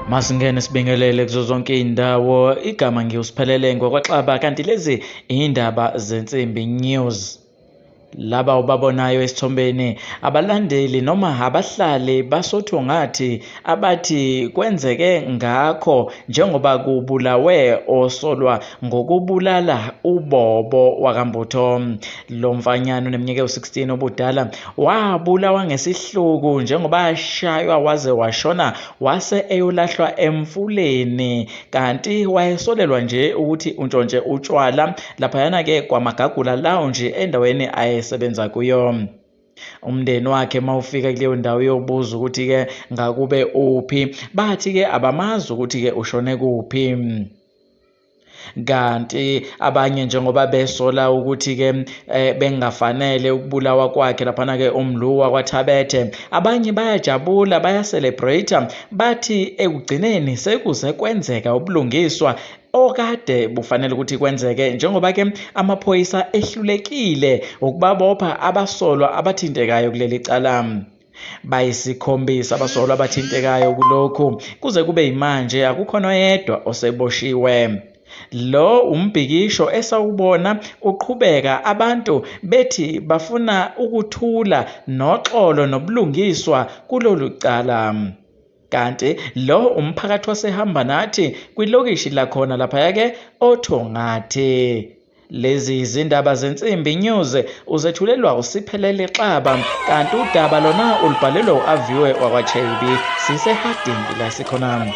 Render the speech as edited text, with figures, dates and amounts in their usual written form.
Masingene sibingelele kuzo zonke iy'ndawo, igama ngiyosiphelele ngokwaxaba kanti lezi iy'ndaba zensimbi news. Laba obabonayo esithombeni abalandeli noma abahlali basothungathi abathi kwenzeke ngakho njengoba kubulawe osolwa ngokubulala uBobo wakamButho. Lo mfanyana oneminyaka ewu-16 obudala wabulawa ngesihluku njengoba ashaywa waze washona wase eyolahlwa emfuleni, kanti wayesolelwa nje ukuthi untshontshe utshwala laphayana-ke kwaMagagula Lounge endaweni ayesebenza kuyo. Umndeni wakhe mawufika kuleyo ndawo yobuza ukuthi-ke ngakube uphi, bathi-ke abamazi ukuthi-ke ushone kuphi. Kanti abanye njengoba besola ukuthi-ke bengafanele ukubulawa kwakhe laphana-ke umluwa kwaThabethe, abanye bayajabula bayacelebrate, bathi ekugcineni sekuze kwenzeka ubulungiswa okade bufanele ukuthi kwenzeke njengoba-ke amaphoyisa ehlulekile ukubabopha abasolwa abathintekayo kuleli cala. Bayisikhombisa abasolwa abathintekayo kulokhu, kuze kube yimanje akukhona oyedwa oseboshiwe. Lo umbhikisho esawubona uqhubeka, abantu bethi bafuna ukuthula noxolo nobulungiswa kulolu cala. Kanti lo umphakathi wasehamba nathi kwilokishi lakhona laphaya-ke othongathi. Lezi izindaba zensimbi news uzethulelwa uSiphelele Xaba, kanti udaba lona ulubhalelwa u-Aviwe wakwaChebi, sisehadini la sikhona.